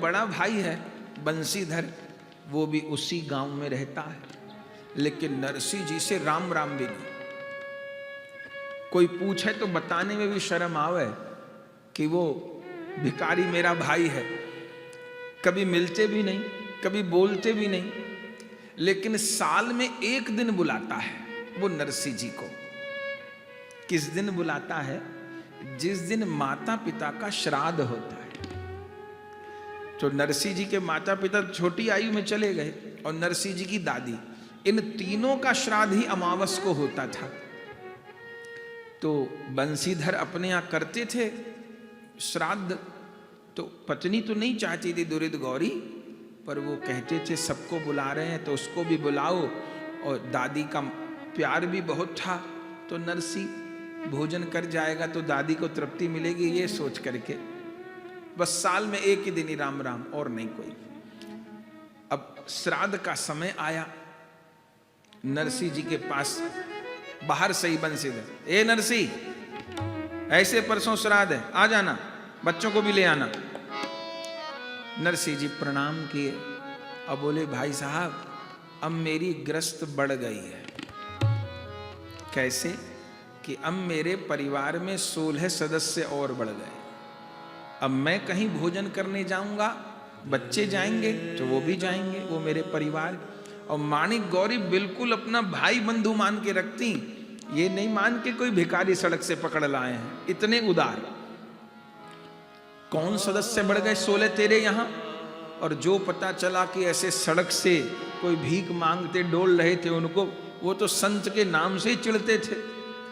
बड़ा भाई है बंसीधर, वो भी उसी गांव में रहता है, लेकिन नरसिंह जी से राम राम भी नहीं। कोई पूछे तो बताने में भी शर्म आवे कि वो भिखारी मेरा भाई है। कभी मिलते भी नहीं, कभी बोलते भी नहीं, लेकिन साल में एक दिन बुलाता है वो नरसिंह जी को। किस दिन बुलाता है? जिस दिन माता पिता का श्राद्ध होता है। तो नरसिंह जी के माता पिता छोटी आयु में चले गए, और नरसिंह जी की दादी, इन तीनों का श्राद्ध ही अमावस को होता था। तो बंसीधर अपने यहाँ करते थे श्राद्ध, तो पत्नी तो नहीं चाहती थी दुरित गौरी, पर वो कहते थे सबको बुला रहे हैं तो उसको भी बुलाओ, और दादी का प्यार भी बहुत था, तो नरसिंह भोजन कर जाएगा तो दादी को तृप्ति मिलेगी, ये सोच करके बस साल में एक ही दिन ही राम राम, और नहीं कोई। अब श्राद्ध का समय आया, नरसिंह जी के पास बाहर से ही बंसीधर, ए नरसिंह ऐसे परसों श्राद्ध है, आ जाना, बच्चों को भी ले आना। नरसिंह जी प्रणाम किए और बोले भाई साहब अब मेरी ग्रस्त बढ़ गई है। कैसे? कि अब मेरे परिवार में 16 सदस्य और बढ़ गए। अब मैं कहीं भोजन करने जाऊंगा, बच्चे जाएंगे तो वो भी जाएंगे, वो मेरे परिवार। और माणिक गौरी बिल्कुल अपना भाई बंधु मान के रखती, ये नहीं मान के कोई भिखारी सड़क से पकड़ लाए हैं, इतने उदार। कौन सदस्य बढ़ गए 16 तेरे यहां? और जो पता चला कि ऐसे सड़क से कोई भीख मांगते डोल रहे थे उनको, वो तो संत के नाम से ही चिढ़ते थे।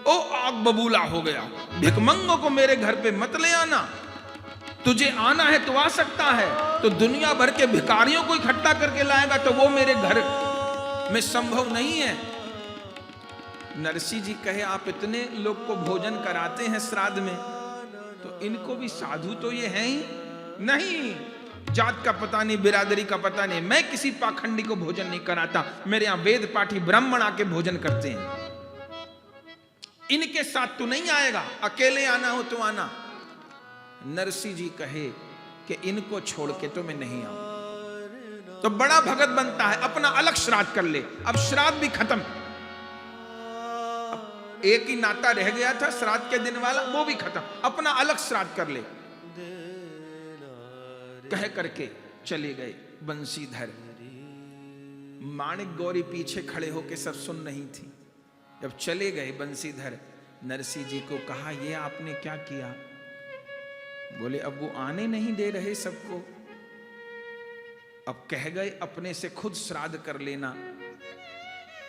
ओ आग बबूला हो गया, भिखमंगों को मेरे घर पे मत ले आना, तुझे आना है तो आ सकता है, तो दुनिया भर के भिखारियों को इकट्ठा करके लाएगा तो वो मेरे घर में संभव नहीं है। नरसिंह जी कहे आप इतने लोग को भोजन कराते हैं श्राद्ध में, तो इनको भी साधु तो ये हैं ही नहीं, जात का पता नहीं, बिरादरी का पता नहीं, मैं किसी पाखंडी को भोजन नहीं कराता, मेरे यहां वेद पाठी ब्राह्मण आके भोजन करते हैं, इनके साथ तू नहीं आएगा, अकेले आना हो तो आना। नरसिंह जी कहे कि इनको छोड़ के तो मैं नहीं आऊं। तो बड़ा भगत बनता है, अपना अलग श्राद्ध कर ले। अब श्राद्ध भी खत्म, अब एक ही नाता रह गया था श्राद्ध के दिन वाला, वो भी खत्म, अपना अलग श्राद्ध कर ले। कह करके चले गए बंसीधर। माणिक गौरी पीछे खड़े होके सब सुन रही थी। जब चले गए बंसीधर, नरसिंह जी को कहा ये आपने क्या किया? बोले अब वो आने नहीं दे रहे सबको, अब कह गए अपने से खुद श्राद्ध कर लेना,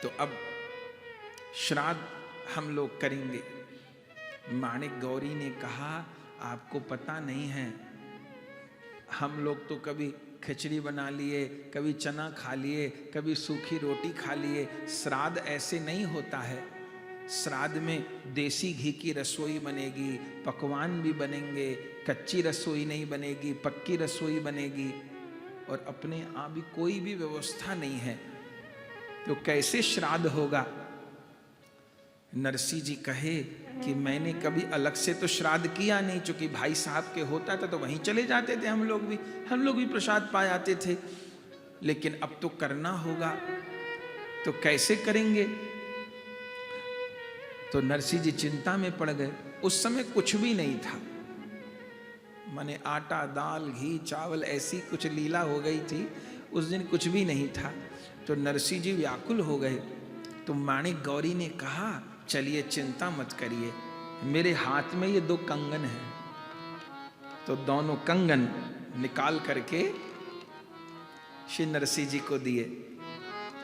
तो अब श्राद्ध हम लोग करेंगे। माणिक गौरी ने कहा आपको पता नहीं है, हम लोग तो कभी खिचड़ी बना लिए, कभी चना खा लिए, कभी सूखी रोटी खा लिए, श्राद्ध ऐसे नहीं होता है। श्राद्ध में देसी घी की रसोई बनेगी, पकवान भी बनेंगे, कच्ची रसोई नहीं बनेगी, पक्की रसोई बनेगी, और अपने यहाँ भी कोई भी व्यवस्था नहीं है, तो कैसे श्राद्ध होगा? नरसिंह जी कहे कि मैंने कभी अलग से तो श्राद्ध किया नहीं, चूंकि भाई साहब के होता था तो वहीं चले जाते थे, हम लोग भी प्रसाद पा जाते थे, लेकिन अब तो करना होगा, तो कैसे करेंगे? तो नरसिंह जी चिंता में पड़ गए। उस समय कुछ भी नहीं था, माने आटा दाल घी चावल ऐसी कुछ लीला हो गई थी, उस दिन कुछ भी नहीं था। तो नरसिंह जी व्याकुल हो गए। तो माणिक गौरी ने कहा चलिए चिंता मत करिए, मेरे हाथ में ये 2 कंगन हैं, तो दोनों कंगन निकाल करके श्री नरसिंह जी को दिए।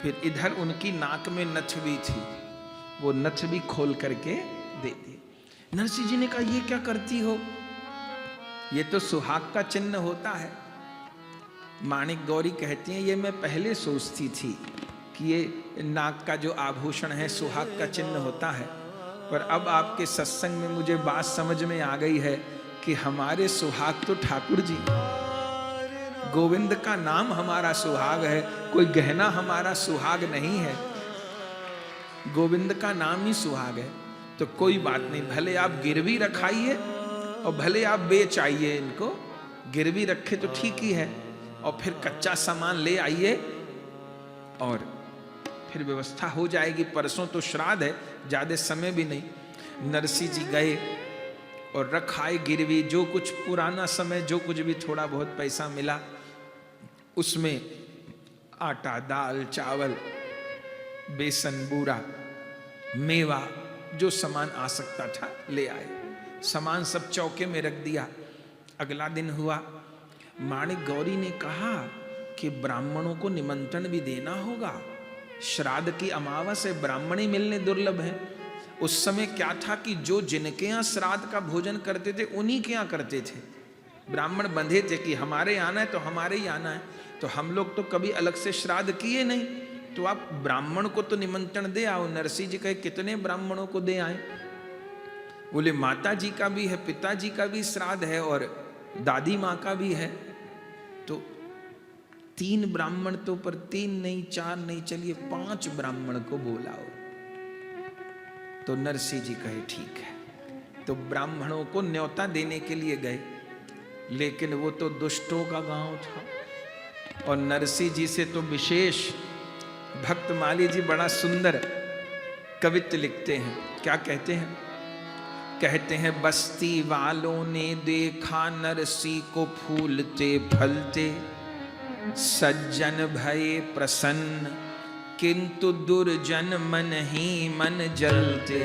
फिर इधर उनकी नाक में नथ भी थी, वो नथ भी खोल करके दे दी। नरसिंह जी ने कहा ये क्या करती हो? ये तो सुहाग का चिन्ह होता है। माणिक गौरी कहती हैं ये मैं पहले सोचती थी कि ये नाक का जो आभूषण है सुहाग का चिन्ह होता है, पर अब आपके सत्संग में मुझे बात समझ में आ गई है कि हमारे सुहाग तो ठाकुर जी, गोविंद का नाम हमारा सुहाग है, कोई गहना हमारा सुहाग नहीं है, गोविंद का नाम ही सुहाग है। तो कोई बात नहीं, भले आप गिरवी रखाइए और भले आप बेच आइए, इनको गिरवी रखे तो ठीक ही है, और फिर कच्चा सामान ले आइए और फिर व्यवस्था हो जाएगी। परसों तो श्राद्ध है, ज्यादा समय भी नहीं। नरसी जी गए और रखाए गिरवी, जो कुछ पुराना समय, जो कुछ भी थोड़ा बहुत पैसा मिला, उसमें आटा, दाल, चावल, बेसन, बूरा, मेवा, जो सामान आ सकता था ले आए। सामान सब चौके में रख दिया। अगला दिन हुआ, माणिक गौरी ने कहा कि ब्राह्मणों को निमंत्रण भी देना होगा। श्राद्ध की अमावस है, ब्राह्मण ही मिलने दुर्लभ है। उस समय क्या था कि जो जिनके यहाँ श्राद्ध का भोजन करते थे उन्हीं के यहाँ करते थे। ब्राह्मण बंधे थे कि हमारे यहाँ आना है तो हमारे ही आना है। तो हम लोग तो कभी अलग से श्राद्ध किए नहीं, तो आप ब्राह्मण को तो निमंत्रण दे आओ। नरसिंह जी कहे कितने ब्राह्मणों को दे आए? बोले माता जी का भी है, पिताजी का भी श्राद्ध है और दादी माँ का भी है। तो 3 ब्राह्मण तो, पर 3 नहीं, 4 नहीं, चलिए 5 ब्राह्मण को बुलाओ। तो नरसिंह जी कहे ठीक है। तो ब्राह्मणों को न्योता देने के लिए गए, लेकिन वो तो दुष्टों का गांव था। और नरसिंह जी से तो विशेष भक्त माली जी बड़ा सुंदर कवित्व लिखते हैं। क्या कहते हैं? कहते हैं, बस्ती वालों ने देखा नरसिंह को फूलते फलते, सज्जन भये प्रसन्न, किंतु दुर्जन मन ही मन जलते।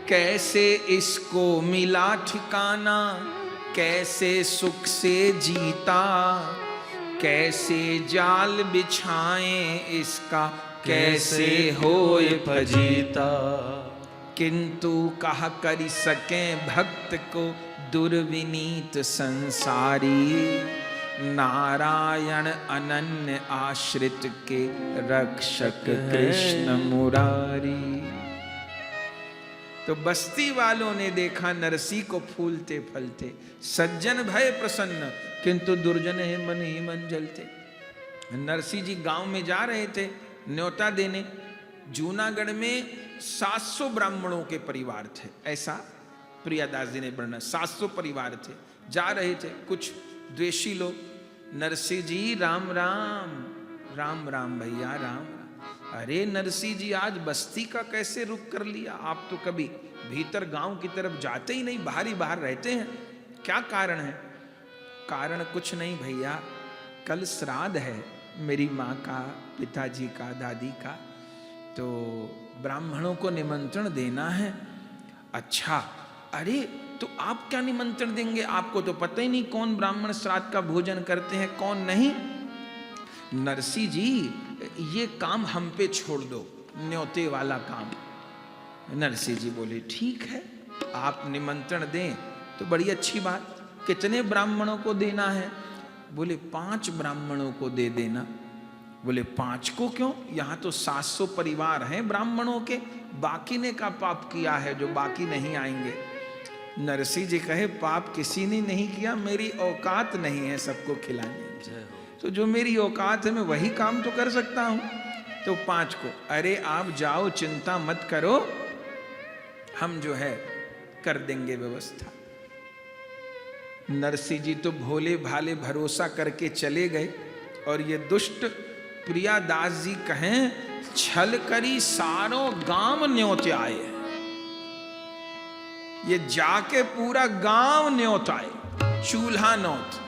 कैसे इसको मिला ठिकाना, कैसे सुख से जीता, कैसे जाल बिछाएं इसका, कैसे होए फजीता। किंतु कहा करी सके भक्त को दुर्विनीत संसारी, नारायण अनन्य आश्रित के रक्षक कृष्ण मुरारी। तो बस्ती वालों ने देखा नरसिंह को फूलते फलते, सज्जन भय प्रसन्न, किंतु दुर्जन है मन ही मन जलते। नरसिंह जी गांव में जा रहे थे न्योता देने। जूनागढ़ में 700 ब्राह्मणों के परिवार थे, ऐसा प्रियादास जी ने वर्णन। 700 परिवार थे, जा रहे थे कुछ द्वेषी लोग। नरसिंह जी राम राम, राम राम भैया राम राम। अरे नरसिंह जी आज बस्ती का कैसे रुख कर लिया? आप तो कभी भीतर गांव की तरफ जाते ही नहीं, बाहर ही बाहर रहते हैं, क्या कारण है? कारण कुछ नहीं भैया, कल श्राद्ध है मेरी माँ का, पिताजी का, दादी का, तो ब्राह्मणों को निमंत्रण देना है। अच्छा, अरे तो आप क्या निमंत्रण देंगे? आपको तो पता ही नहीं कौन ब्राह्मण श्राद्ध का भोजन करते हैं कौन नहीं। नरसिंह जी ये काम हम पे छोड़ दो, न्योते वाला काम। नरसिंह जी बोले ठीक है, आप निमंत्रण दें तो बड़ी अच्छी बात। कितने ब्राह्मणों को देना है? बोले 5 ब्राह्मणों को दे देना। बोले 5 को क्यों? यहाँ तो 700 परिवार हैं ब्राह्मणों के, बाकी ने का पाप किया है जो बाकी नहीं आएंगे? नरसिंह जी कहे पाप किसी ने नहीं किया, मेरी औकात नहीं है सबको खिलाने की, तो जो मेरी औकात है मैं वही काम तो कर सकता हूं। तो 5 को, अरे आप जाओ चिंता मत करो, हम जो है कर देंगे व्यवस्था। नरसिंह जी तो भोले भाले भरोसा करके चले गए। और ये दुष्ट प्रियादास जी कहें छल करी सारों गांव न्योते आए। ये जाके पूरा गांव न्योत आए, चूल्हा न्योत,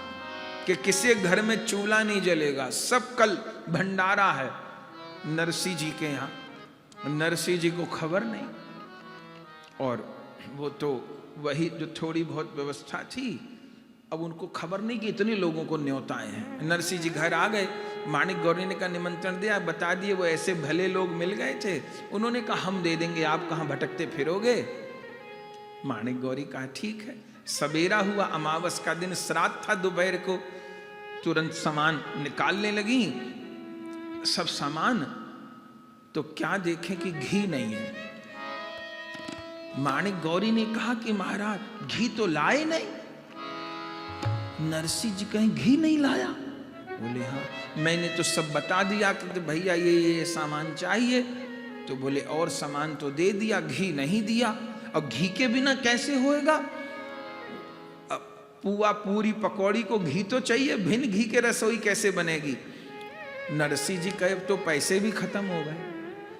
कि किसी घर में चूल्हा नहीं जलेगा, सब कल भंडारा है नरसिंह जी के यहाँ। नरसिंह जी को खबर नहीं, और वो तो वही जो थोड़ी बहुत व्यवस्था थी, अब उनको खबर नहीं कि इतने लोगों को न्योता आए हैं। नरसिंह जी घर आ गए, माणिक गौरी ने का निमंत्रण दिया, बता दिए, वो ऐसे भले लोग मिल गए थे, उन्होंने कहा हम दे देंगे, आप कहाँ भटकते फिरोगे। माणिक गौरी कहा ठीक है। सवेरा हुआ, अमावस का दिन, श्राद्ध था दोपहर को, तुरंत सामान निकालने लगी, सब सामान, तो क्या देखें कि घी नहीं है। माणिक गौरी ने कहा कि महाराज घी तो लाए नहीं। नरसिंह जी कहीं घी नहीं लाया? बोले हाँ, मैंने तो सब बता दिया कि भैया ये सामान चाहिए, तो बोले और सामान तो दे दिया, घी नहीं दिया। अब घी के बिना कैसे होएगा? पुआ पूरी पकौड़ी को घी तो चाहिए, बिन घी के रसोई कैसे बनेगी। नरसिंह जी कहे तो पैसे भी खत्म हो गए,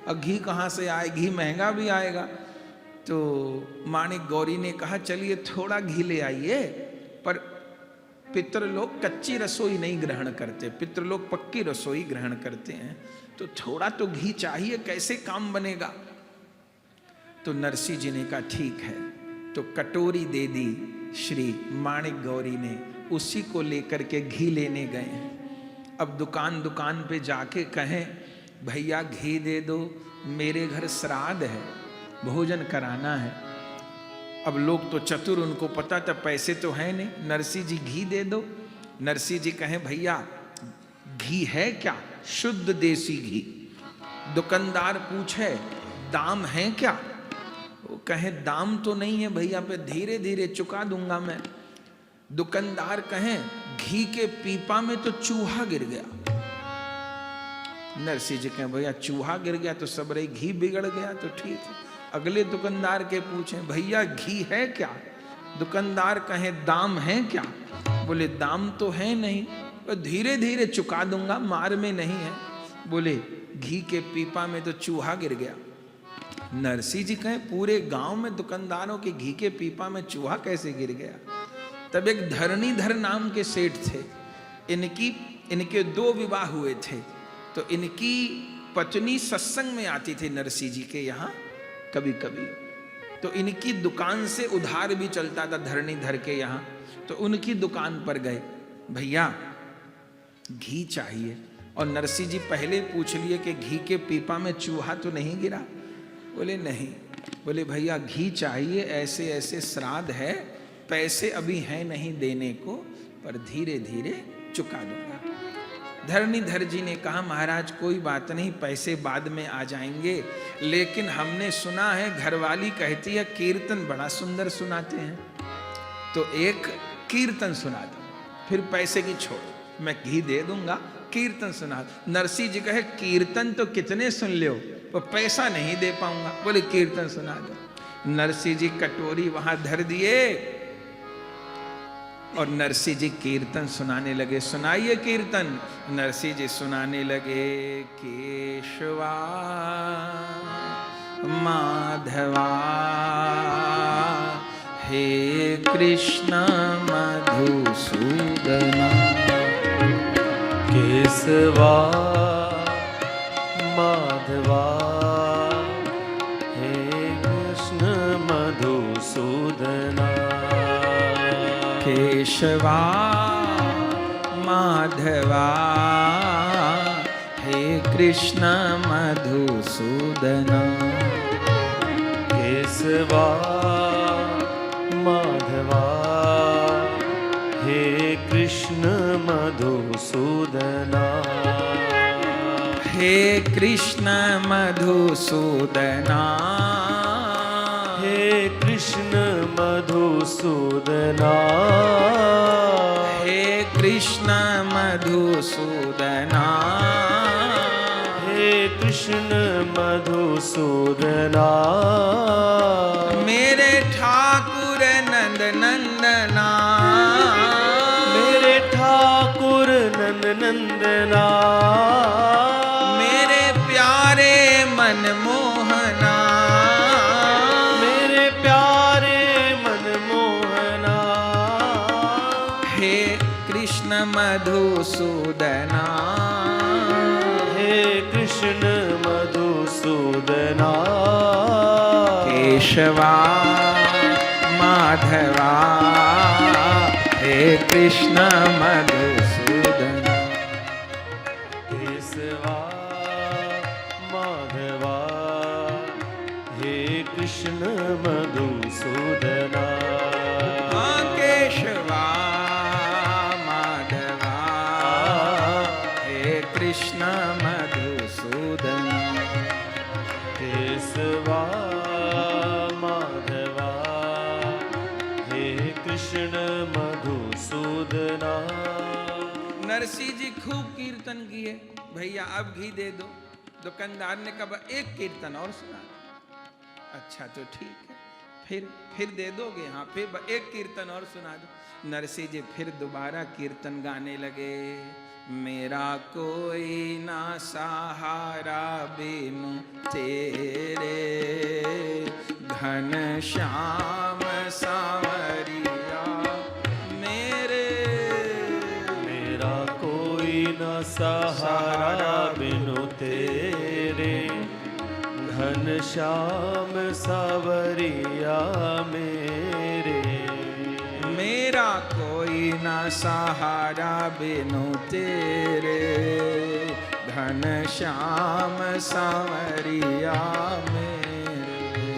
अब घी कहाँ से आए, घी महंगा भी आएगा। तो माणिक गौरी ने कहा चलिए थोड़ा घी ले आइए, पर पितृलोक कच्ची रसोई नहीं ग्रहण करते, पितृलोक पक्की रसोई ग्रहण करते हैं, तो थोड़ा तो घी चाहिए, कैसे काम बनेगा। तो नरसिंह जी ने कहा ठीक है, तो कटोरी दे दी श्री माणिक गौरी ने, उसी को लेकर के घी लेने गए हैं। अब दुकान दुकान पे जाके कहें भैया घी दे दो, मेरे घर श्राद्ध है, भोजन कराना है। अब लोग तो चतुर, उनको पता था पैसे तो है नहीं, नरसिंह जी घी दे दो। नरसिंह जी कहें भैया घी है क्या, शुद्ध देसी घी। दुकानदार पूछे दाम है क्या, वो कहे दाम तो नहीं है भैया, पे धीरे धीरे चुका दूंगा मैं। दुकानदार कहें घी के पीपा में तो चूहा गिर गया। नरसिंह जी कहें भैया चूहा गिर गया तो सब रही, घी बिगड़ गया तो ठीक है। अगले दुकानदार के पूछें भैया घी है क्या, दुकानदार कहें दाम है क्या, बोले दाम तो है नहीं, तो धीरे धीरे चुका दूंगा, मार में नहीं है। बोले घी के पीपा में तो चूहा गिर गया। नरसिंह जी कहें पूरे गांव में दुकानदारों के घी के पीपा में चूहा कैसे गिर गया। तब एक धरणीधर नाम के सेठ थे, इनके 2 विवाह हुए थे, तो इनकी पत्नी सत्संग में आती थी नरसिंह जी के यहाँ कभी कभी, तो इनकी दुकान से उधार भी चलता था धरणीधर के यहाँ। तो उनकी दुकान पर गए, भैया घी चाहिए, और नरसिंह जी पहले पूछ लिए कि घी के पीपा में चूहा तो नहीं गिरा। बोले नहीं। बोले भैया घी चाहिए, ऐसे ऐसे श्राद्ध है, पैसे अभी हैं नहीं देने को, पर धीरे धीरे चुका दूंगा। धरणीधर जी ने कहा महाराज कोई बात नहीं, पैसे बाद में आ जाएंगे, लेकिन हमने सुना है घरवाली कहती है कीर्तन बड़ा सुंदर सुनाते हैं, तो एक कीर्तन सुना दो, फिर पैसे की छोड़, मैं घी दे दूंगा, कीर्तन सुना। नरसिंह जी कहे कीर्तन तो कितने सुन लो, पर पैसा नहीं दे पाऊंगा। बोले कीर्तन सुना दो। नरसिंह जी कटोरी वहां धर दिए और नरसिंह जी कीर्तन सुनाने लगे। सुनाइए कीर्तन। नरसिंह जी सुनाने लगे, केशवा माधवा हे कृष्ण मधुसूदना, केशवा माधवा हे कृष्ण मधुसूदना, केशवा माधवा हे कृष्ण मधुसूदना, केशवा माधवा हे कृष्ण मधुसूदना, हे कृष्ण मधुसूदना, हे कृष्ण मधुसूदना, हे कृष्ण मधुसूदना, हे कृष्ण मधुसूदना, मेरे ठाकुर नंद नंदना, मेरे ठाकुर नंद नंदना, मेरे प्यारे मनमोहना, मेरे प्यारे मनमोहना, हे कृष्ण मधुसूदना, हे कृष्ण मधुसूदना, केशवा माधवा हे कृष्ण मधुसूदना, केशवा माधवा हे कृष्ण मधुसूदना, केशवा माधवा हे कृष्ण मधुसूदना, केशवा माधवा हे कृष्ण मधुसूदना। नरसिंह जी खूब कीर्तन किए, भैया अब घी दे दो। दुकानदार ने कहा एक कीर्तन और सुना। अच्छा तो ठीक है। फिर दे दोगे? हाँ, फिर एक कीर्तन और सुना दो। नरसिंह जी फिर दोबारा कीर्तन गाने लगे। मेरा कोई ना सहारा बिनु तेरे, घन श्याम सांवरिया मेरे। मेरा कोई न सहारा बिनु तेरे, घन श्याम सांवरिया मेरे। मेरा कोई ना सहारा बिनु तेरे, घन श्याम सांवरिया मेरे।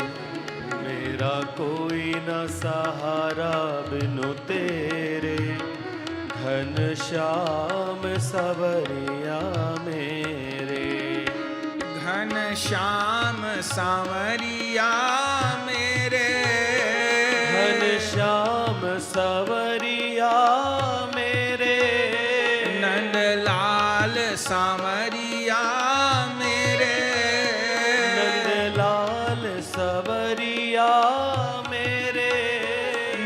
मेरा कोई न सहारा बिनु तेरे, घन श्याम सांवरिया मेरे। घन श्याम सांवरिया मेरे, घन श्याम सांवरिया मेरे। नंदलाल सांवरिया मेरे, नंदलाल सांवरिया मेरे।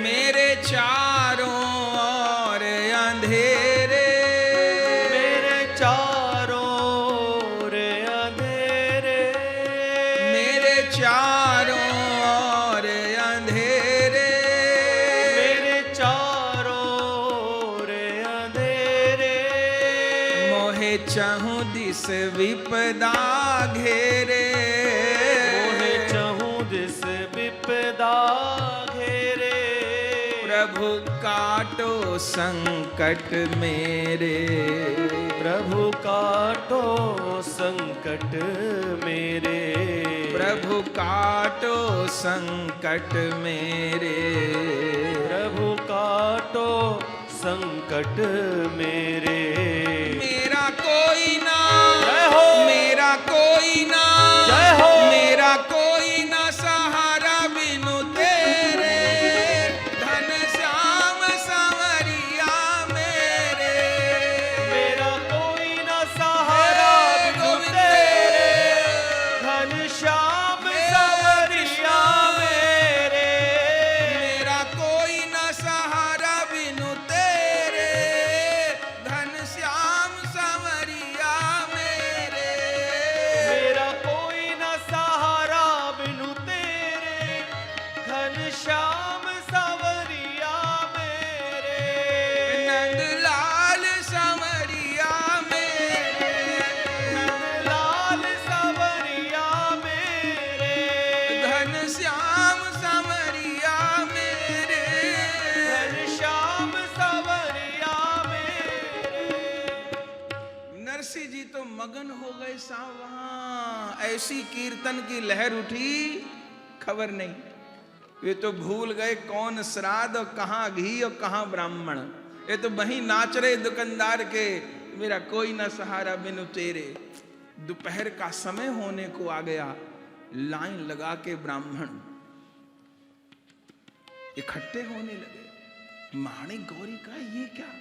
मेरे चारों ओर अंधेरे, मेरे चारों ओर अंधेरे। मेरे चारों ओर अंधेरे, मेरे चारों ओर अंधेरे। मोहे चहु दिस विपदा घेरे, मोहे चहु दिस विपदा घेरे। प्रभु काटो संकट मेरे, प्रभु काटो संकट मेरे। प्रभु काटो संकट मेरे। प्रभु काटो संकट मेरे। मेरा कोई ना, जय हो। मेरा कोई ना, जय हो। मेरा कोई ना सहारा बिनु तेरे, धन श्याम सांवरिया मेरे। मेरा कोई न सहारा बिनु तेरे, घन श्याम सांवरिया मेरे। मेरा कोई ना सहारा बिनु तेरे, धन श्याम सांवरिया मेरे। मेरा कोई न सहारा बिनु तेरे, घन श्याम सांवरिया मेरे। नंदलाल सांवरिया मेरे, नंदलाल सांवरिया मेरे। धन श्याम सांवरिया मेरे। घन श्याम सांवरिया मेरे। नरसिंह जी तो मगन हो गए साहब। वहां ऐसी कीर्तन की लहर उठी, खबर नहीं। वे तो भूल गए कौन श्राद्ध और कहाँ घी और कहाँ ब्राह्मण। ये तो वहीं नाच रहे दुकानदार के, मेरा कोई ना सहारा बिनु तेरे। दोपहर का समय होने को आ गया, लाइन लगा के ब्राह्मण इकट्ठे होने लगे। माणिक गौरी का ये क्या,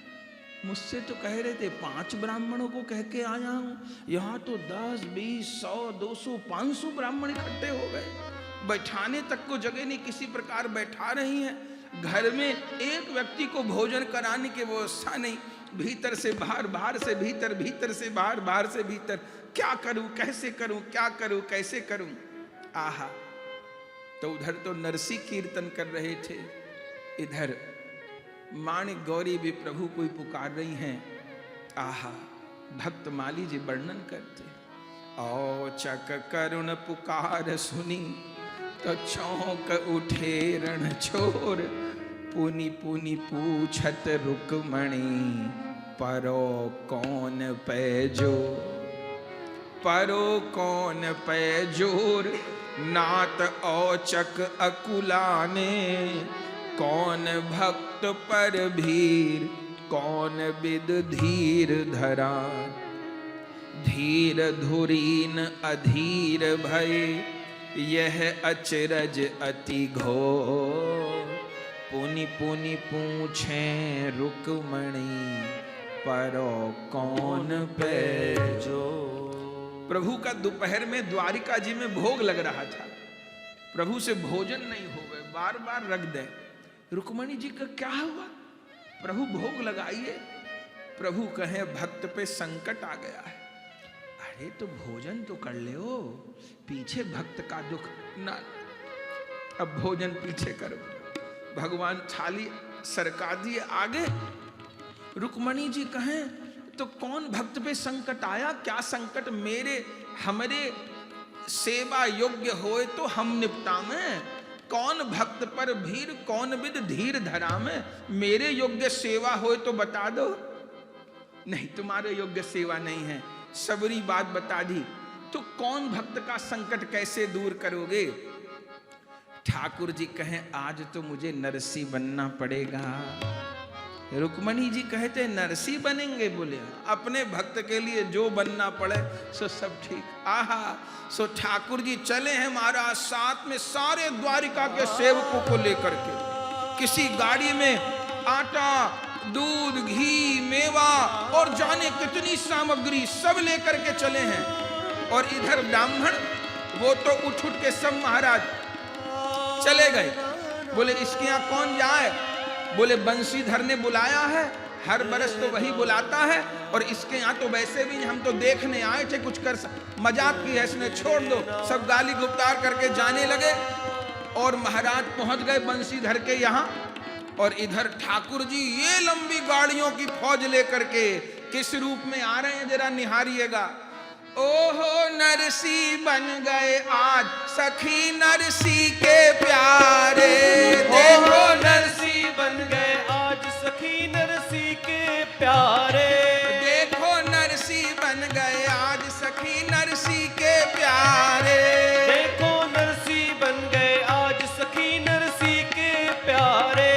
मुझसे तो कह रहे थे 5 ब्राह्मणों को कह के आया हूं, यहाँ तो 10, 20, 100, 200, 500 ब्राह्मण इकट्ठे हो गए। बैठाने तक को जगह नहीं, किसी प्रकार बैठा रही है। घर में एक व्यक्ति को भोजन कराने की व्यवस्था नहीं। भीतर से बाहर, बाहर से भीतर, भीतर से बाहर, बाहर से भीतर। क्या करूं, कैसे करूं, क्या करूं, कैसे करूं। आहा, तो उधर तो नरसिंह कीर्तन कर रहे थे, इधर माणिक गौरी भी प्रभु को ही पुकार रही हैं। आहा, भक्त माली जी वर्णन करते। औचक करुण पुकार सुनी, तो चौंक उठे रण छोर। पुनि पुनि पूछत रुक्मणी, परो कौन पैजो। परो कौन पैजोर, नात औचक अकुलाने। कौन भक्त पर भीर, कौन विद धीर धरा। धीर धुरीन अधीर भय, यह अचरज अति घोर। पुनि पुनि पूछे रुक्मणी, परो कौन पैजो। प्रभु का दोपहर में द्वारिका जी में भोग लग रहा था। प्रभु से भोजन नहीं हो गए, बार बार रख दे। रुक्मणी जी का क्या हुआ? प्रभु भोग लगाइए। प्रभु कहे भक्त पे संकट आ गया है। अरे तो भोजन तो कर ले, पीछे भक्त का दुख ना, अब भोजन पीछे करो। भगवान थाली सरका दिए आगे। रुक्मणी जी कहें तो कौन भक्त पे संकट आया? क्या संकट? मेरे हमरे सेवा योग्य होए तो हम निपटा में। कौन भक्त पर भीर, कौन विद धीर धरा में। मेरे योग्य सेवा होए तो बता दो। नहीं, तुम्हारे योग्य सेवा नहीं है। सबरी बात बता दी तो कौन भक्त का संकट कैसे दूर करोगे? ठाकुर जी कहें आज तो मुझे नरसी बनना पड़ेगा। रुक्मणी जी कहते नरसी बनेंगे? बोले अपने भक्त के लिए जो बनना पड़े सो सब ठीक। आहा, सो ठाकुर जी चले हैं महाराज साथ में सारे द्वारिका के सेवकों को लेकर के। किसी गाड़ी में आटा, दूध, घी, मेवा और जाने कितनी सामग्री सब लेकर के चले हैं। और इधर ब्राह्मण वो तो उठ उठ के सब महाराज चले गए। बोले इसके यहाँ कौन जाए? बोले बंसीधर ने बुलाया है, हर बरस तो वही बुलाता है, और इसके यहाँ तो वैसे भी हम तो देखने आए थे, कुछ कर मजाक की है इसने, छोड़ दो। सब गाली गुप्तार करके जाने लगे और महाराज पहुंच गए बंसीधर के यहाँ। और इधर ठाकुर जी ये लंबी गाड़ियों की फौज लेकर के किस रूप में आ रहे हैं जरा निहारिएगा। ओहो नरसी बन गए आज सखी नरसी के प्यारे। देखो नरसी बन गए आज सखी नरसी के प्यारे। देखो नरसी बन गए आज सखी नरसी के प्यारे। देखो नरसी बन गए आज सखी नरसी के प्यारे।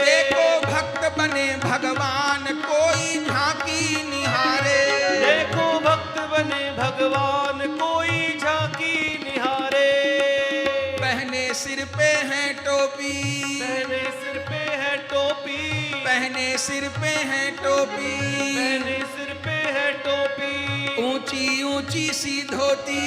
देखो भक्त बने भगवान कोई झांकी निहारे। देखो भक्त बने भगवान कोई झांकी निहारे। पहने सिर पे है टोपी, पहने सिर पे है टोपी। पहने सिर पे है टोपी। पहने सिर पे है टोपी। ऊंची ऊंची सी धोती,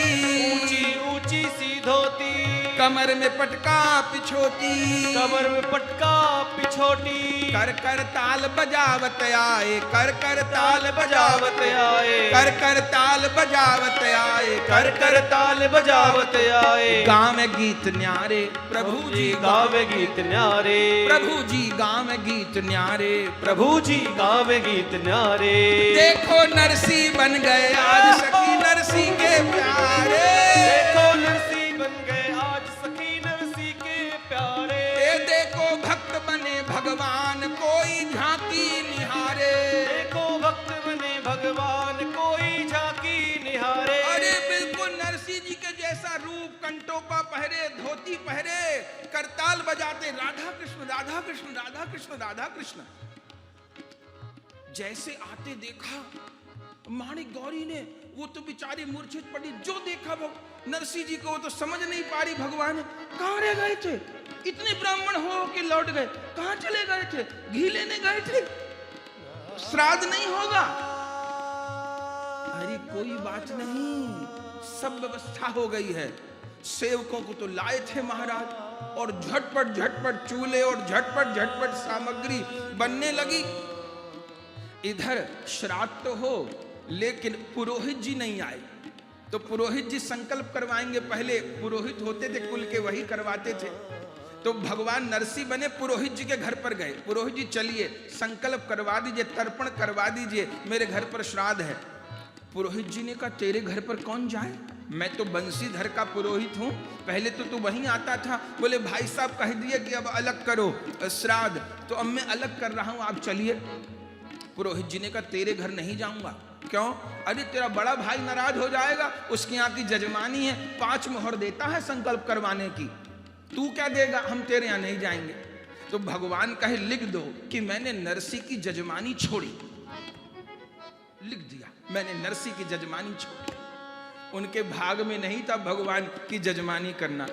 ऊंची ऊंची सी धोती। कमर में पटका पिछोती, कमर में पटका पिछोटी। कर कर ताल बजावत आए, कर कर ताल बजावत आए। कर कर ताल बजावत आए, कर कर ताल बजावत आए। गाँव गीत न्यारे प्रभु जी गावे गीत न्यारे। प्रभु जी गाँव गीत न्यारे। प्रभु जी गावे गीत न्यारे। देखो नरसी बन गए आज सखी नरसी के प्यारे। देखो नरसी बन गए आज सखी नरसी के प्यारे। देखो भक्त बने भगवान कोई झांकी निहारे। देखो भक्त बने भगवान कोई झांकी निहारे। अरे बिल्कुल नरसी जी के जैसा रूप, कंटोपा पहरे, धोती पहरे, करताल बजाते राधा कृष्ण राधा कृष्ण राधा कृष्ण राधा कृष्ण। जैसे आते देखा माणिक गौरी ने, वो तो बेचारी मूर्छित पड़ी। जो देखा वो नरसी जी को वो तो समझ नहीं पा रही भगवान कहाँ रह गए थे। इतने ब्राह्मण हो के लौट गए, कहाँ चले गए थे? घी लेने गए थे, श्राद्ध नहीं होगा। अरे कोई बात नहीं, सब व्यवस्था हो गई है। सेवकों को तो लाए थे महाराज, और झटपट झटपट चूल्हे और झटपट झटपट सामग्री बनने लगी। इधर श्राद्ध तो हो, लेकिन पुरोहित जी नहीं आए। तो पुरोहित जी संकल्प करवाएंगे। पहले पुरोहित होते थे कुल के, वही करवाते थे। तो भगवान नरसी बने, पुरोहित जी के घर पर गए। पुरोहित जी चलिए संकल्प करवा दीजिए, तर्पण करवा दीजिए, मेरे घर पर श्राद्ध है। पुरोहित जी ने कहा तेरे घर पर कौन जाए, मैं तो बंसीधर का पुरोहित हूँ, पहले तो तू वहीं आता था। बोले भाई साहब कह दिए कि अब अलग करो श्राद्ध, तो अब मैं अलग कर रहा हूँ, आप चलिए। पुरोहित जी ने कहा तेरे घर नहीं जाऊंगा। क्यों? अरे तेरा बड़ा भाई नाराज हो जाएगा, उसके यहाँ की जजमानी है, 5 मोहर देता है संकल्प करवाने की, तू क्या देगा, हम तेरे यहाँ नहीं जाएंगे। तो भगवान कहे लिख दो कि मैंने नरसी की जजमानी छोड़ी। लिख दिया मैंने नरसी की जजमानी छोड़ी। उनके भाग में नहीं था भगवान की जजमानी करना।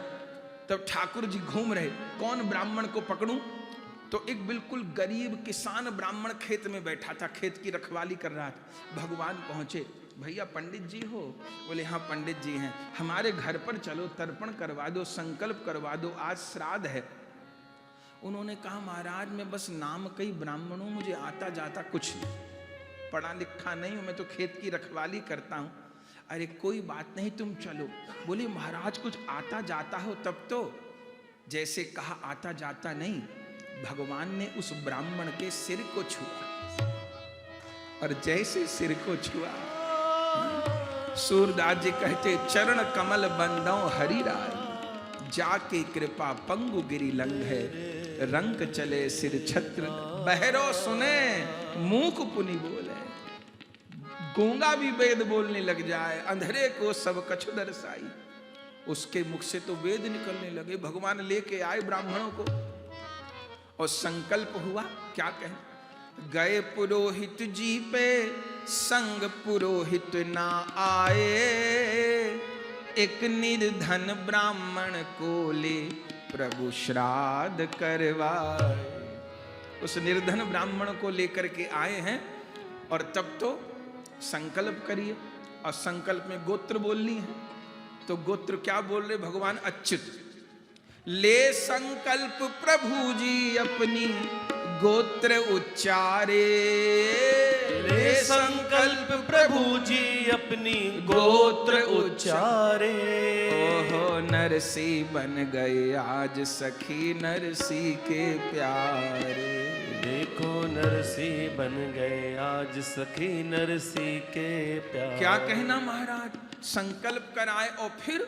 तब ठाकुर जी घूम रहे, कौन ब्राह्मण को पकड़ूं? तो एक बिल्कुल गरीब किसान ब्राह्मण खेत में बैठा था, खेत की रखवाली कर रहा था। भगवान पहुंचे, भैया पंडित जी हो? बोले हाँ पंडित जी हैं। हमारे घर पर चलो, तर्पण करवा दो, संकल्प करवा दो, आज श्राद्ध है। उन्होंने कहा महाराज मैं बस नाम कई ब्राह्मण हूं, मुझे आता जाता कुछ नहीं, पढ़ा लिखा नहीं हूं, मैं तो खेत की रखवाली करता हूं। अरे कोई बात नहीं तुम चलो। बोले महाराज कुछ आता जाता हो तब तो। जैसे कहा आता जाता नहीं, भगवान ने उस ब्राह्मण के सिर को छुआ, और जैसे सिर को छुआ सूरदास जी कहते चरण कमल बंदौ हरि राय, जाके कृपा पंगु गिरी लंग है, रंग चले सिर छत्र बहरो सुने, मूक पुनि बोले। गूंगा भी वेद बोलने लग जाए, अंधेरे को सब कछु दर्शाई। उसके मुख से तो वेद निकलने लगे। भगवान लेके आए ब्राह्मणों को और संकल्प हुआ, क्या कहें, गए पुरोहित जी पे संग पुरोहित ना आए, एक निर्धन ब्राह्मण को ले प्रभु श्राद्ध करवाए। उस निर्धन ब्राह्मण को लेकर के आए हैं और तब तो संकल्प करिए, और संकल्प में गोत्र बोलनी है। तो गोत्र क्या बोल रहे भगवान, अच्युत। ले संकल्प प्रभु जी अपनी गोत्र उच्चारे, ले संकल्प प्रभु जी अपनी गोत्र उच्चारे। ओहो नरसी बन गए आज सखी नरसी के प्यारे, देखो नरसी बन गए आज सखी नरसी के प्यारे। क्या कहना महाराज, संकल्प कराए और फिर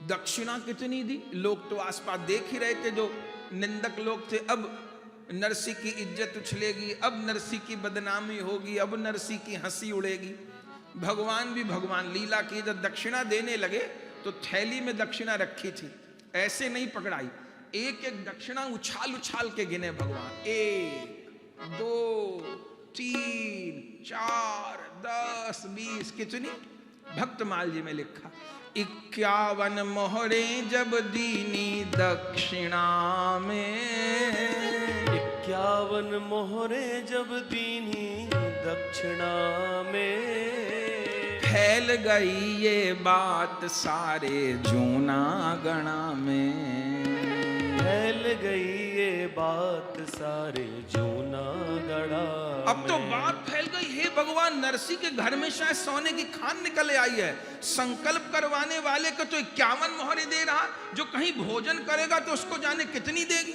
दक्षिणा कितनी दी। लोग तो आसपास देख ही रहे थे, जो निंदक लोग थे, अब नरसी की इज्जत उछलेगी, अब नरसी की बदनामी होगी, अब नरसी की हंसी उड़ेगी। भगवान भी भगवान लीला की, जब दक्षिणा देने लगे तो थैली में दक्षिणा रखी थी, ऐसे नहीं पकड़ाई, एक एक दक्षिणा उछाल उछाल के गिने भगवान। 1 2 3 4 10 20 कितनी, भक्तमाल जी में लिखा 51 मोहरे जब दीनी दक्षिणा में, 51 मोहरे जब दीनी दक्षिणा में। फैल गई ये बात सारे जूना गणा में, फैल गई ये बात सारे जूना गढ़ा। अब तो बात फैल गई, हे भगवान नरसी के घर में शायद सोने की खान निकल आई है। संकल्प करवाने वाले को तो 51 मोहरे दे रहा, जो कहीं भोजन करेगा तो उसको जाने कितनी देगी।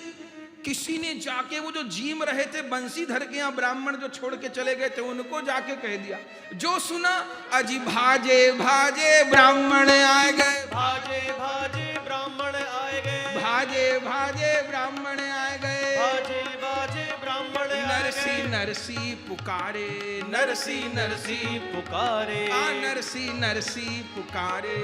किसी ने जाके वो जो जीम रहे थे बंसीधर के यहाँ ब्राह्मण जो छोड़ के चले गए थे, उनको जाके कह दिया। जो सुना अजी भाजे भाजे ब्राह्मण आए गए, भाजे भाजे ब्राह्मण आए गए, भाजे भाजे ब्राह्मण आए गए, भाजे भाजे ब्राह्मण नरसी नरसी पुकारे, नरसी नरसी पुकारे, नरसी नरसी पुकारे,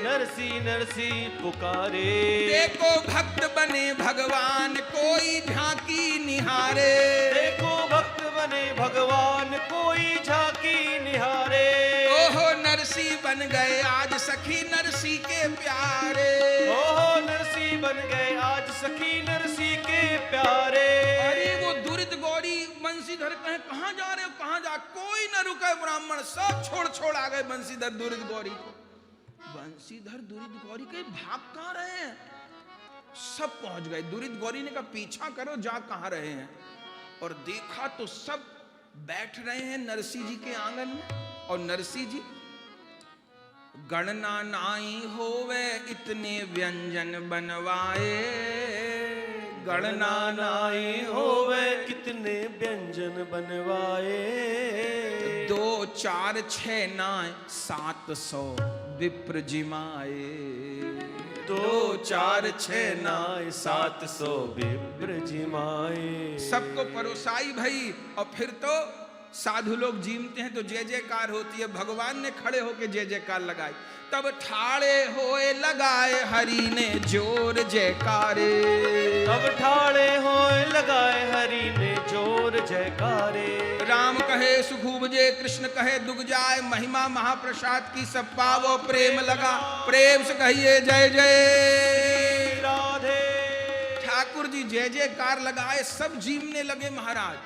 नरसी नरसी पुकारे। देखो भक्त बने भगवान कोई झांकी निहारे, देखो भक्त बने भगवान कोई झांकी निहारे। ओहो नरसी बन गए आज सखी नरसी के प्यारे, ओहो नरसी बन गए आज सखी नरसी के प्यारे। अरे वो दुरित गौरी बंसीधर कहे कहाँ जा रहे हो, कहाँ जा, कोई न रुके ब्राह्मण, सब छोड़ छोड़ आ गए बंसीधर दुरित गौरी को। बंसीधर दुरित गौरी के भाग कहाँ रहे हैं, सब पहुंच गए। दुरित गौरी ने कहा पीछा करो, जा कहाँ रहे हैं, और देखा तो सब बैठ रहे हैं नरसी जी के आंगन में। और नरसी जी गणना नाई होवे इतने व्यंजन बनवाए, गणना नाई होवे कितने व्यंजन बनवाए। 2 4 6 9 700 विप्र जिमाए, 2 4 6 9 700 विप्र जिमाए। सबको परोसाई भई। और फिर तो साधु लोग जीमते हैं तो जय जयकार होती है, भगवान ने खड़े होके जय जयकार लगाई। तब ठाड़े होए लगाए हरि ने जोर जयकारे, तब ठाड़े होए लगाए हरि ने जोर जयकारे। राम कहे सुख उपजे कृष्ण कहे दुग जाए, महिमा महाप्रसाद की सब पावो प्रेम लगा, प्रेम से कहिए जय जय राधे। ठाकुर जी जय जयकार लगाए, सब जीमने लगे महाराज,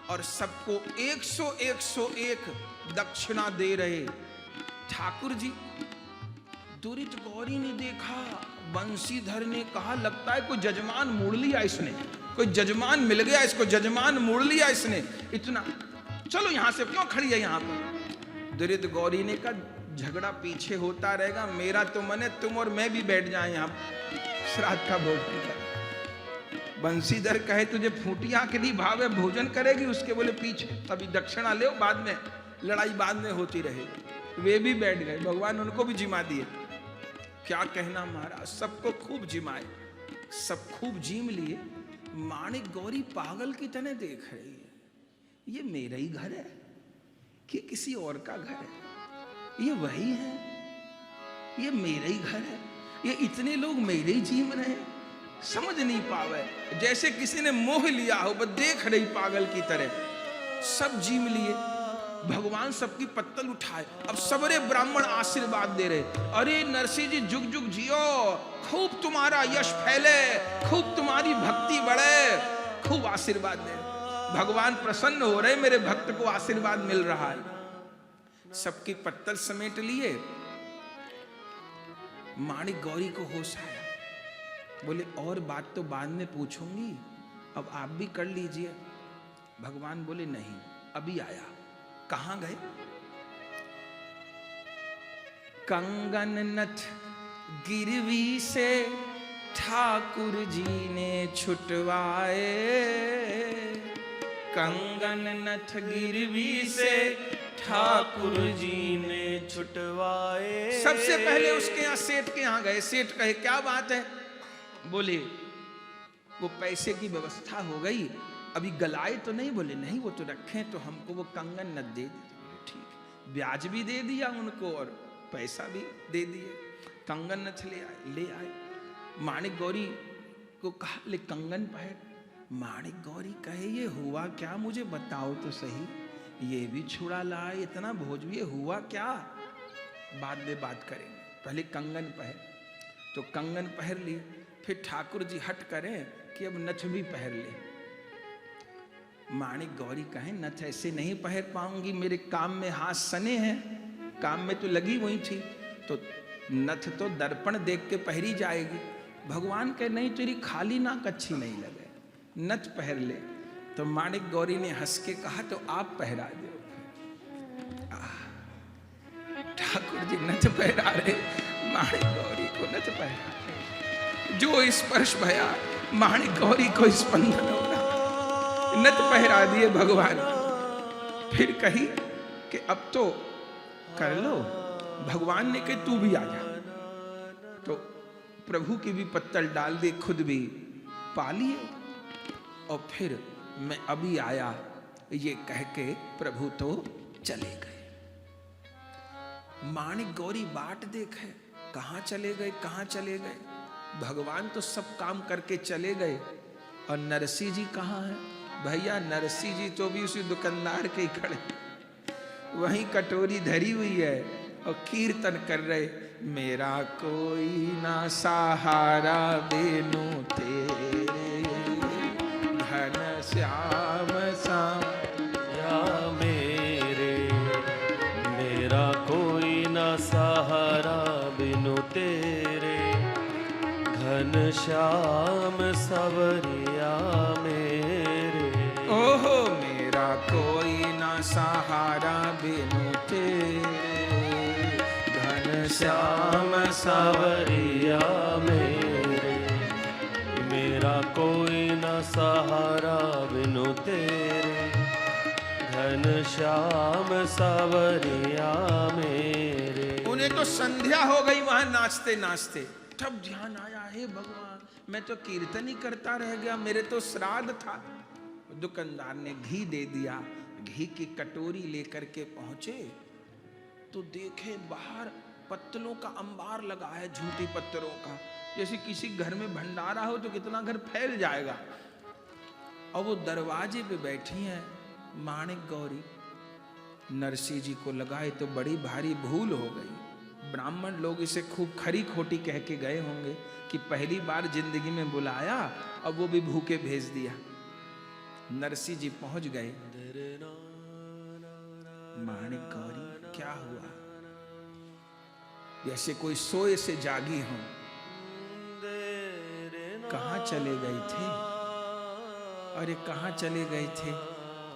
और सबको 101 दक्षिणा दे रहे। ठाकुर जी दुरित गौरी ने देखा बंसीधर ने कहा लगता है कोई जजमान मोड़ लिया इसने, कोई जजमान मिल गया इसको, जजमान मोड़ लिया इसने। इतना चलो यहां से, क्यों खड़ी है यहां पर? दरिद्र गौरी ने कहा झगड़ा पीछे होता रहेगा, मेरा तो मन है तुम और मैं भी बैठ जाए यहां श्राद्ध का भोजन कर। बंसीधर कहे तुझे फूटिया के लिए भाव है, भोजन करेगी? उसके बोले पीछे, अभी दक्षिणा ले, बाद में लड़ाई बाद में होती रहेगी। वे भी बैठ गए, भगवान उनको भी जिमा दिए। क्या कहना महाराज, सबको खूब जिमाए, सब खूब जीम लिए। माणिक गौरी पागल की तरह देख रही है, ये मेरा ही घर है कि किसी और का घर है? ये वही है, ये मेरा ही घर है, ये इतने लोग मेरे ही जीम रहे हैं, समझ नहीं पावे, जैसे किसी ने मोह लिया हो, बस देख रही पागल की तरह। सब जीम लिए, भगवान सबकी पत्तल उठाए। अब सबरे ब्राह्मण आशीर्वाद दे रहे, अरे नरसिंह जी जुग जुग जियो, खूब तुम्हारा यश फैले, खूब तुम्हारी भक्ति बढ़े, खूब आशीर्वाद दे रहे। भगवान प्रसन्न हो रहे, मेरे भक्त को आशीर्वाद मिल रहा है। सबकी पत्तल समेट लिए। माणिक गौरी को होश आया, बोले और बात तो बाद में पूछूंगी, अब आप भी कर लीजिए। भगवान बोले नहीं, अभी आया। कहां गए? कंगन नथ गिरवी से ठाकुर जी ने छुटवाए, कंगन नथ गिरवी से ठाकुर जी ने छुटवाए। सबसे पहले उसके यहाँ सेठ के यहाँ गए। सेठ कहे क्या बात है? बोले वो पैसे की व्यवस्था हो गई, अभी गलाए तो नहीं? बोले नहीं, वो तो रखे तो हमको वो कंगन न दे दीजिए। बोले ठीक, ब्याज भी दे दिया उनको और पैसा भी दे दिए। कंगन नथ ले आए। माणिक गौरी को कहा ले कंगन पहन। माणिक गौरी कहे ये हुआ क्या, मुझे बताओ तो सही, ये भी छुड़ा लाए, इतना भोज भी, हुआ क्या? बाद में बात करेंगे, पहले कंगन पहन। तो कंगन पहन लिए, फिर ठाकुर जी हट करें कि अब नथ भी पहन ले। माणिक गौरी कहें नथ ऐसे नहीं पहन पाऊंगी, मेरे काम में हाथ सने हैं, काम में तो लगी हुई थी, तो नथ तो दर्पण देख के पहरी जाएगी। भगवान कहे नहीं, तेरी खाली नाक अच्छी नहीं लगे, नथ पहन ले। तो माणिक गौरी ने हंस के कहा तो आप पहरा दो। ठाकुर जी नथ पहरा रहे, माणिक गौरी को नथ पहरा रहे। जो स्पर्श भया, माणिक गौरी को स्पंदन हो रहा, नथ पहरा दिए भगवान। फिर कही कि अब तो कर लो। भगवान ने कहा तू भी आ जा। तो प्रभु की भी पत्तल डाल दी, खुद भी पा लिए, और फिर मैं अभी आया ये कह के प्रभु तो चले गए। माणिक गौरी बाट देखे, कहां चले गए, कहां चले गए। भगवान तो सब काम करके चले गए, और नरसिंह जी कहां है? भैया नरसिंह जी तो भी उसी दुकानदार के ही खड़े, वहीं कटोरी धरी हुई है और कीर्तन कर रहे, मेरा कोई ना सहारा बेनु तेरे, घन श्याम साया मेरे, मेरा कोई ना सहारा बिनु तेरे, घन श्याम सवरिया मेरे। ओहो मेरा कोई ना सहारा बिनु तेरे, घन श्याम सवरिया मेरे, मेरा कोई न सहारा बिनु तेरे, घन श्याम सवरिया मेरे। उन्हें तो संध्या हो गई वहां नाचते नाचते, तब ध्यान आया हे भगवान मैं तो कीर्तन ही करता रह गया, मेरे तो श्राद्ध था। दुकानदार ने घी दे दिया, घी की कटोरी लेकर के पहुंचे तो देखे बाहर पत्तलों का अंबार लगा है, झूठी पत्तरों का, जैसे किसी घर में भंडारा हो तो कितना घर फैल जाएगा। और वो दरवाजे पे बैठी हैं माणिक गौरी। नरसिंह जी को लगा ये तो बड़ी भारी भूल हो गई, ब्राह्मण लोग इसे खूब खरी खोटी कह के गए होंगे कि पहली बार जिंदगी में बुलाया और वो भी भूखे भेज दिया। नरसिंह जी पहुंच गए। माणिक गौरी क्या हुआ? जैसे कोई सोए से जागी हो, कहाँ चले गए थे? अरे कहाँ चले गए थे?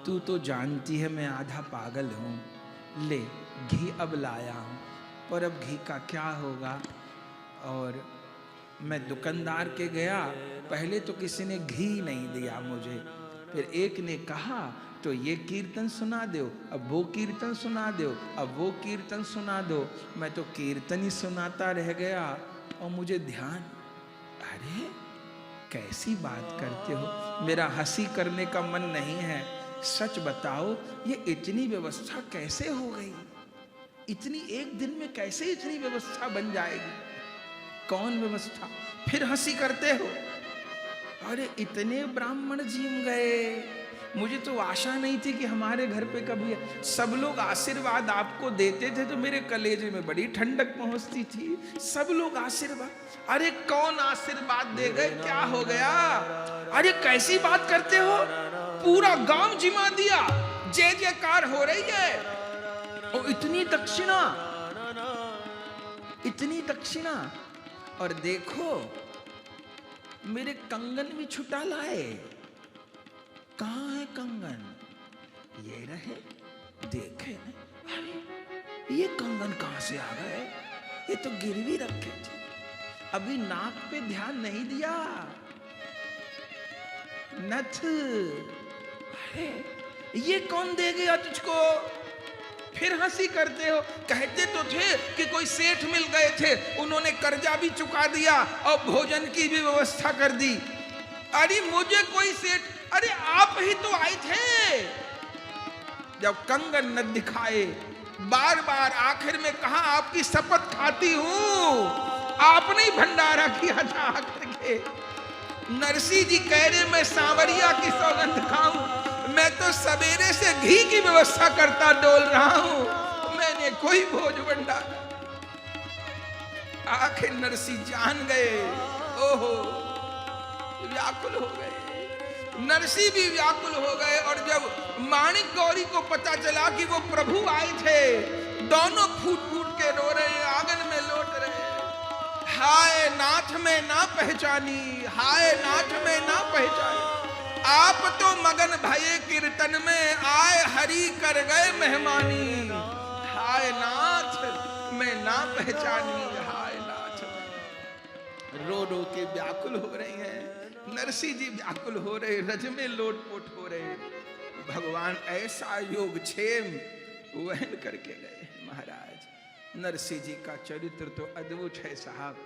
तू तो जानती है मैं आधा पागल हूँ। ले घी अब लाया हूँ, पर अब घी का क्या होगा? और मैं दुकानदार के गया, पहले तो किसी ने घी नहीं दिया मुझे, फिर एक ने कहा तो ये कीर्तन सुना दो, अब वो कीर्तन सुना दो, अब वो कीर्तन सुना दो। मैं तो कीर्तन ही सुनाता रह गया और मुझे ध्यान, अरे कैसी बात करते हो, मेरा हंसी करने का मन नहीं है। सच बताओ ये इतनी व्यवस्था कैसे हो गई? इतनी एक दिन में कैसे इतनी व्यवस्था बन जाएगी? कौन व्यवस्था? फिर हंसी करते हो। अरे इतने ब्राह्मण जीव गए, मुझे तो आशा नहीं थी कि हमारे घर पे कभी सब लोग आशीर्वाद आपको देते थे तो मेरे कलेजे में बड़ी ठंडक पहुंचती थी। सब लोग आशीर्वाद, अरे कौन आशीर्वाद दे गए? क्या हो गया? अरे कैसी बात करते हो? पूरा गांव जिमा दिया, जय जयकार हो रही है। और इतनी दक्षिणा, इतनी दक्षिणा। और देखो मेरे कंगन भी छुटा लाए। कहाँ है कंगन? ये रहे, देखे। अरे ये कंगन कहां से आ गए? ये तो गिरवी रखे थे, अभी नाक पे ध्यान नहीं दिया। नथ, अरे ये कौन दे गया तुझको? फिर हंसी करते हो। कहते तो थे कि कोई सेठ मिल गए थे, उन्होंने कर्जा भी चुका दिया और भोजन की भी व्यवस्था कर दी। अरे मुझे कोई सेठ, अरे आप ही तो आए थे। जब कंगन न दिखाए, बार बार आखिर में कहा आपकी शपथ खाती हूं, आपने ही भंडारा किया था आकर के। नरसी जी कह रहे मैं सांवरिया की सौगंध खाऊं, मैं तो सवेरे से घी की व्यवस्था करता डोल रहा हूं, मैंने कोई भोज भंडारा। आखिर नरसी जान गए, ओहो व्याकुल हो गए। नरसी भी व्याकुल हो गए। और जब माणिक गौरी को पता चला कि वो प्रभु आए थे, दोनों फूट फूट के रो रहे, आंगन में लौट रहे। हाय नाथ में ना पहचानी, हाय नाथ में ना पहचानी, आप तो मगन भये कीर्तन में, आए हरि कर गए मेहमानी। हाय नाथ में ना पहचानी, हाय नाथ में। रो रो के व्याकुल हो रही हैं। नरसी जी व्याकुल हो रहे, रज में लोटपोट हो रहे। भगवान ऐसा योगक्षेम वहन करके गए। महाराज नरसी जी का चरित्र तो अद्भुत है साहब।